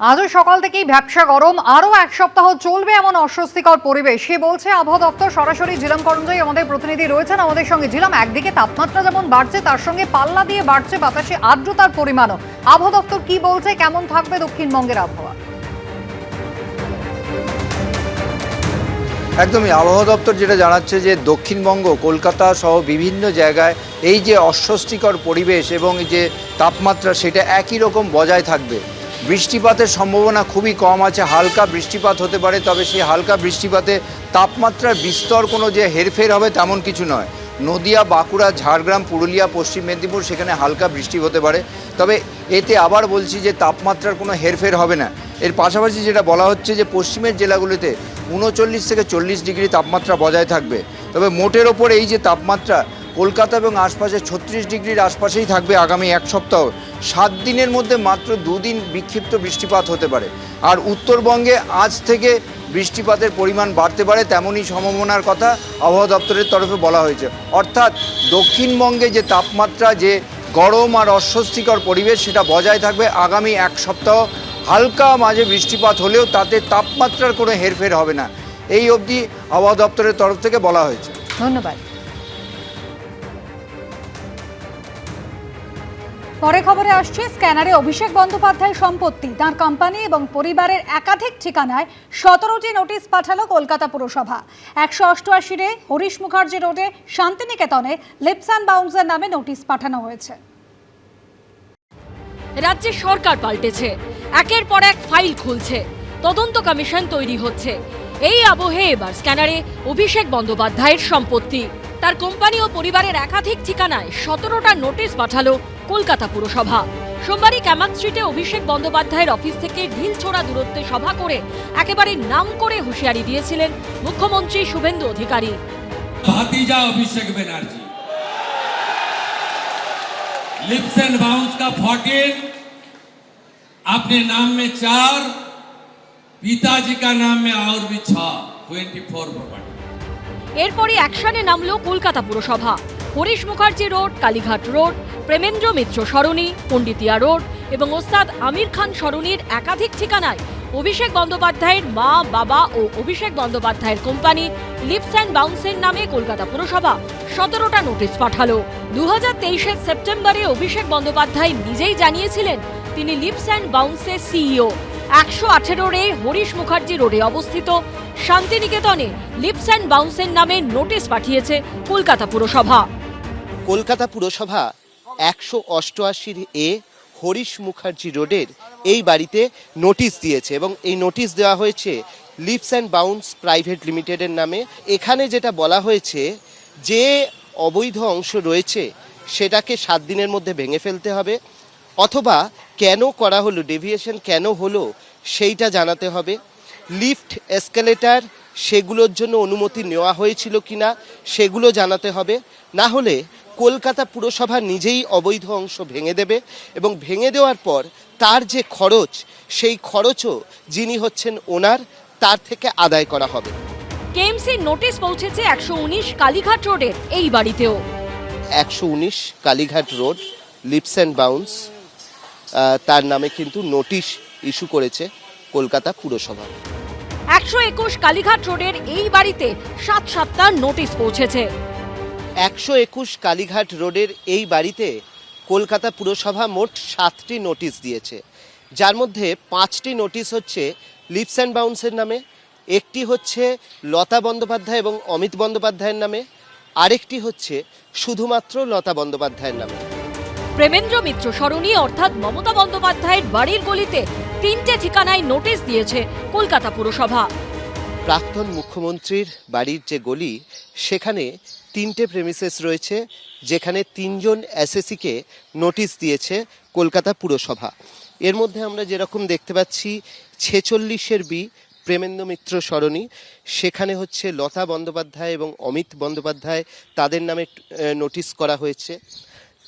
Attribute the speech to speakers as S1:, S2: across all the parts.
S1: আজও সকাল থেকেই ভ্যাপসা গরম, আরও এক সপ্তাহ চলবে এমন অস্বস্তিকর পরিবেশ। সে বলছে আবহাওয়া দপ্তর। সরাসরি ঝিলাম করঞ্জাই আমাদের প্রতিনিধি রয়েছেন আমাদের সঙ্গে। ঝিলাম, একদিকে তাপমাত্রা যেমন বাড়ছে, তার সঙ্গে পাল্লা দিয়ে বাড়ছে বাতাসে আর্দ্রতার পরিমাণও। আবহাওয়া দপ্তর কি বলছে, কেমন থাকবে দক্ষিণবঙ্গের আবহাওয়া?
S2: একদমই, আবহাওয়া দপ্তর যেটা জানাচ্ছে যে দক্ষিণবঙ্গ, কলকাতা সহ বিভিন্ন জায়গায় এই যে অস্বস্তিকর পরিবেশ এবং যে তাপমাত্রা, সেটা একই রকম বজায় থাকবে। বৃষ্টিপাতের সম্ভাবনা খুবই কম আছে, হালকা বৃষ্টিপাত হতে পারে, তবে সেই হালকা বৃষ্টিপাতে তাপমাত্রার বিস্তর কোনো যে হেরফের হবে তেমন কিছু নয়। নদিয়া, বাঁকুড়া, ঝাড়গ্রাম, পুরুলিয়া, পশ্চিম মেদিনীপুর, সেখানে হালকা বৃষ্টি হতে পারে, তবে এতে আবার বলছি যে তাপমাত্রার কোনো হেরফের হবে না। এর পাশাপাশি যেটা বলা হচ্ছে যে পশ্চিমের জেলাগুলিতে 39 থেকে 40 ডিগ্রি তাপমাত্রা বজায় থাকবে। তবে মোটের ওপর এই যে তাপমাত্রা কলকাতা এবং আশপাশে 36 ডিগ্রির আশপাশেই থাকবে আগামী এক সপ্তাহ। 7 দিনের মধ্যে মাত্র 2 দিন বিক্ষিপ্ত বৃষ্টিপাত হতে পারে। আর উত্তরবঙ্গে আজ থেকে বৃষ্টিপাতের পরিমাণ বাড়তে পারে, তেমনই সম্ভাবনার কথা আবহাওয়া দপ্তরের তরফে বলা হয়েছে। অর্থাৎ দক্ষিণবঙ্গে যে তাপমাত্রা, যে গরম আর অস্বস্তিকর পরিবেশ, সেটা বজায় থাকবে আগামী এক সপ্তাহ। হালকা মাঝে বৃষ্টিপাত হলেও তাতে তাপমাত্রার কোনো হেরফের হবে না, এই অবধি আবহাওয়া দপ্তরের তরফ থেকে বলা হয়েছে।
S1: ধন্যবাদ। পরে খবরে আসছে, স্ক্যানারে অভিষেক বন্দ্যোপাধ্যায় সম্পত্তি, তাঁর কোম্পানি এবং পরিবারের একাধিক ঠিকানায় 17টি নোটিশ পাঠালো কলকাতা পুরসভা। 188 হরিশ মুখার্জি রোডে শান্তিনিকেতনে লিপস অ্যান্ড বাউন্সের নামে নোটিশ পাঠানো হয়েছে।
S3: রাজ্যের সরকার পাল্টেছে, একের পর এক ফাইল খুলছে, তদন্ত কমিশন তৈরি হচ্ছে। এই আবহে এবার স্ক্যানারে অভিষেক বন্দ্যোপাধ্যায়ের সম্পত্তি, তার কোম্পানি ও পরিবারের একাধিক ঠিকানায় 17টা নোটিশ পাঠালো কলকাতা পুরসভা। সোমবারই ক্যামাক স্ট্রিটে অভিষেক বন্দ্যোপাধ্যায়ের অফিস থেকে ঢিলছোড়া দূরত্বে সভা করে একেবারে নাম করে হুঁশিয়ারি দিয়েছিলেন মুখ্যমন্ত্রী Suvendu Adhikari.
S4: भातीजा Abhishek Banerjee, lips and bounce का 14, अपने नाम में 4, पिताजी का नाम में और भी 6, 24 प्रॉपर्टी।
S3: এরপরই অ্যাকশনে নামলো কলকাতা পুরসভা। হরিশ মুখার্জি রোড, কালীঘাট রোড, প্রেমেন্দ্র মিত্র সরণি, পণ্ডিতিয়া রোড এবং ওস্তাদ আমির খান সরণির একাধিক ঠিকানায় অভিষেক বন্দ্যোপাধ্যায়ের মা, বাবা ও অভিষেক বন্দ্যোপাধ্যায়ের কোম্পানি লিপস অ্যান্ড বাউন্সের নামে কলকাতা পুরসভা 17টা নোটিশ পাঠালো। 2023-এর সেপ্টেম্বরে অভিষেক বন্দ্যোপাধ্যায় নিজেই জানিয়েছিলেন তিনি লিপস অ্যান্ড বাউন্সের সিইও। 118 হরিশ মুখার্জি রোডে অবস্থিত শান্তিনিকেতনে লিপস অ্যান্ড বাউন্সের নামে নোটিশ পাঠিয়েছে কলকাতা পুরসভা।
S5: কলকাতা পুরসভা 188 হরিশ মুখার্জি রোডের এই বাড়িতে নোটিশ দিয়েছে এবং এই নোটিশ দেওয়া হয়েছে লিপস অ্যান্ড বাউন্স প্রাইভেট লিমিটেডের নামে। এখানে যেটা বলা হয়েছে, যে অবৈধ অংশ রয়েছে সেটাকে 7 দিনের মধ্যে ভেঙে ফেলতে হবে, অথবা কেন করা হলো, ডেভিয়েশন কেন হলো সেইটা জানাতে হবে। লিফট, এসকেলেটার, সেগুলোর জন্য অনুমতি নেওয়া হয়েছিল কিনা সেগুলো জানাতে হবে। না হলে কলকাতা পুরসভা নিজেই অবৈধ অংশ ভেঙে দেবে এবং ভেঙে দেওয়ার পর তার যে খরচ, সেই খরচও যিনি হচ্ছেন ওনার, তার থেকে আদায় করা হবে।
S3: কেএমসির নোটিশ পৌঁছেছে 119 কালীঘাট রোডের এই বাড়িতেও।
S5: 119 Kalighat road, leaps and bounds, তার নামে কিন্তু নোটিশ ইস্যু করেছে কলকাতা পুরসভা।
S3: 121 কালীঘাট রোডের এই বাড়িতে 7টা নোটিশ পৌঁছেছে।
S5: 121 কালীঘাট রোডের এই বাড়িতে কলকাতা পুরসভা মোট 7টি নোটিশ দিয়েছে, যার মধ্যে 5টি নোটিশ হচ্ছে লিপস অ্যান্ড বাউন্সের নামে, একটি হচ্ছে লতা বন্দ্যোপাধ্যায় এবং অমিত বন্দ্যোপাধ্যায়ের নামে, আরেকটি হচ্ছে শুধুমাত্র লতা বন্দ্যোপাধ্যায়ের নামে।
S3: প্রেমেন্দ্র মিত্র সরণি অর্থাৎ মমতা বন্দ্যোপাধ্যায়ের বাড়ির গলিতে 3টে ঠিকানায় নোটিশ দিয়েছে কলকাতা পুরসভা।
S5: প্রাক্তন মুখ্যমন্ত্রীর বাড়ির যে গলি, সেখানে 3টে প্রেমিসেস রয়েছে, যেখানে 3 জন এসএসসিকে নোটিশ দিয়েছে কলকাতা পুরসভা। এর মধ্যে আমরা যেরকম দেখতে পাচ্ছি 46-এর বি প্রেমেন্দ্র মিত্র সরণি, সেখানে হচ্ছে লতা বন্দ্যোপাধ্যায় এবং অমিত বন্দ্যোপাধ্যায়, তাদের নামে নোটিশ করা হয়েছে।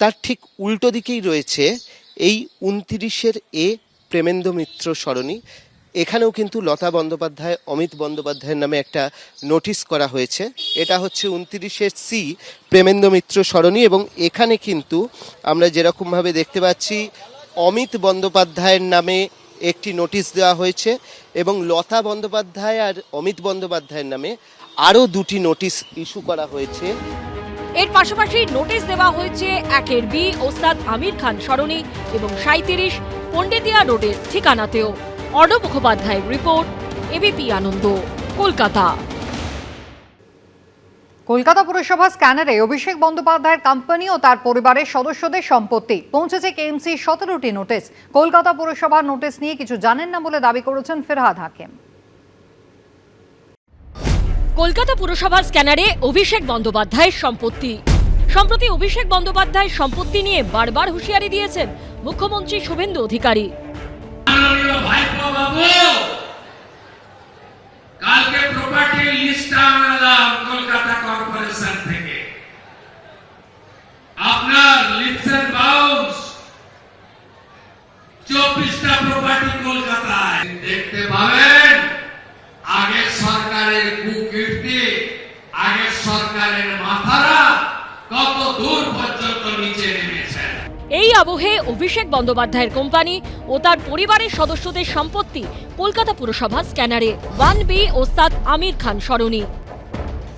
S5: তার ঠিক উল্টো দিকেই রয়েছে এই 29-এর এ প্রেমেন্দ্র মিত্র সরণি, এখানেও কিন্তু লতা বন্দ্যোপাধ্যায়, অমিত বন্দ্যোপাধ্যায়ের নামে একটা নোটিশ করা হয়েছে। এটা হচ্ছে 29-এর সি প্রেমেন্দ্র মিত্র সরণি এবং এখানে কিন্তু আমরা যেরকমভাবে দেখতে পাচ্ছি অমিত বন্দ্যোপাধ্যায়ের নামে একটি নোটিশ দেওয়া হয়েছে এবং লতা বন্দ্যোপাধ্যায় আর অমিত বন্দ্যোপাধ্যায়ের নামে আরও দুটি নোটিশ ইস্যু করা হয়েছে।
S3: এর পাশাপাশি নোটিশ দেওয়া হয়েছে 1 বি ওস্তাদ আমির খান সরণি এবং 37 পণ্ডিতিয়া রোডের ঠিকানাতেও। অর্ণব মুখোপাধ্যায়ের রিপোর্ট, এবিপি আনন্দ, কলকাতা।
S1: কলকাতা পুরসভা স্ক্যানারে অভিষেক বন্দ্যোপাধ্যায়ের কোম্পানি ও তার পরিবারের সদস্যদের সম্পত্তি পৌঁছেছে কেএমসি 17টি নোটিশ। কলকাতা পুরসভার নোটিশ নিয়ে কিছু জানেন না বলে দাবি করেছেন ফিরহাদ হাকিম।
S3: কলকাতা পুরসভার স্ক্যানারে অভিষেক বন্দ্যোপাধ্যায়ের সম্পত্তি। সম্প্রতি অভিষেক বন্দ্যোপাধ্যায়ের সম্পত্তি নিয়ে বারবার হুঁশিয়ারি দিয়েছেন মুখ্যমন্ত্রী শুভেন্দু অধিকারী।
S4: ভাইপো বাবু, কালকে প্রপার্টি লিস্ট আনলাম কলকাতা কর্পোরেশন থেকে। আপনার লিপস এন্ড বাউন্স 24টা প্রপার্টি কলকাতায় দেখতে পাবেন। আগের সরকারের কুকীর্তি, আগের সরকারের মাথারা কত দূর পর্যন্ত নিচে নেমেছে।
S3: এই আবহে অভিষেক বন্দ্যোপাধ্যায়ের কোম্পানি ও তার পরিবারের সদস্যদের সম্পত্তি কলকাতা পুরসভা স্ক্যানারে। 1 বি ওস্তাদ আমির খান সরণি।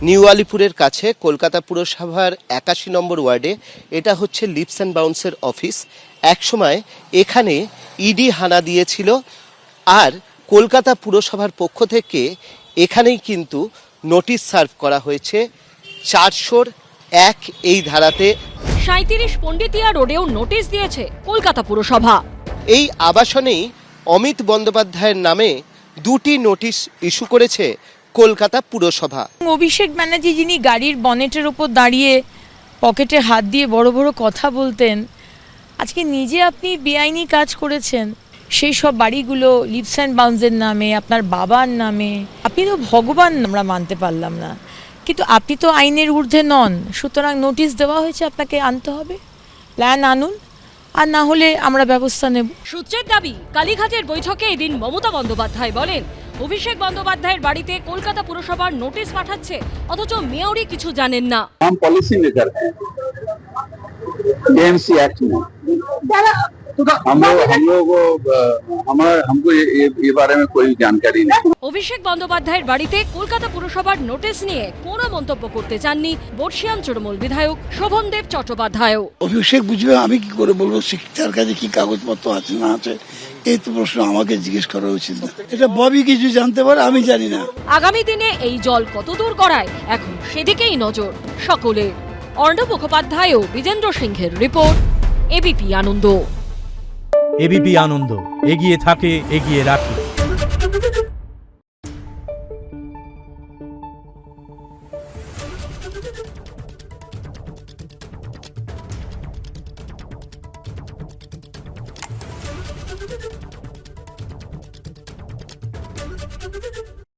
S5: নিউ আলিপুরের কাছে কলকাতা পুরসভার 81 নম্বর ওয়ার্ডে এটা হচ্ছে লিপস অ্যান্ড বাউন্সের অফিস। একসময় এখানে ইডি হানা দিয়েছিল, আর কলকাতা পুরসভার পক্ষ থেকে এখানেই কিন্তু নোটিশ সার্ভ করা হয়েছে 401 এই ধারাতে।
S3: 37 পণ্ডিতিয়া রোডেও নোটিশ দিয়েছে কলকাতা পুরসভা।
S5: এই আবাসনেই অমিত বন্দ্যোপাধ্যায়ের নামে দুটি নোটিশ ইস্যু করেছে কলকাতা পুরসভা।
S6: অভিষেক ব্যানার্জি, যিনি গাড়ির বনেটের ওপর দাঁড়িয়ে পকেটে হাত দিয়ে বড় বড় কথা বলতেন, আজকে নিজে আপনি বেআইনি কাজ করেছেন। সেই সব বাড়িগুলো লিপস অ্যান্ড বাউন্সের নামে, আপনার বাবার নামে। আপনি তো ভগবান, আমরা মানতে পারলাম না, কিন্তু আপনি তো আইনের ঊর্ধ্বে নন। সুতরাং নোটিশ দেওয়া হয়েছে, আপনাকে আনতে হবে, প্ল্যান আনুন, আর না হলে আমরা ব্যবস্থা নেব।
S3: সূত্রের দাবি, কালীঘাটের বৈঠকে এদিন মমতা বন্দ্যোপাধ্যায় বলেন অভিষেক বন্দ্যোপাধ্যায়ের বাড়িতে কলকাতা পুরসভার নোটিশ পাঠাচ্ছে, অথচ মেয়রই কিছু জানেন না।
S7: हम पॉलिसी मेकर हैं केएमसी एक्ट में। हमको ये बारे में कोई जानकारी नहीं।
S3: অভিষেক বন্দ্যোপাধ্যায়ের বাড়িতে কলকাতা পুরসভার নোটিশ নিয়ে কোনো মন্তব্য করতে চাননি বর্ষিয়ান তৃণমূল বিধায়ক শোভনদেব চট্টোপাধ্যায়ও।
S8: অভিষেক বুঝবে, আমি কি করে বলবো তার কাছে কি কাগজপত্র আছে না আছে? এই তো প্রশ্ন আমাকে জিজ্ঞেস করা উচিত না। এটা ববি কিছু জানতে পারে, আমি জানি না।
S3: আগামী দিনে এই জল কত দূর গড়ায়, এখন সেদিকেই নজর সকলের। অর্ণব মুখোপাধ্যায় ও বিজেন্দ্র সিংহের রিপোর্ট, এবিপি আনন্দ।
S9: এবিপি আনন্দ, এগিয়ে থাকে, এগিয়ে রাখে।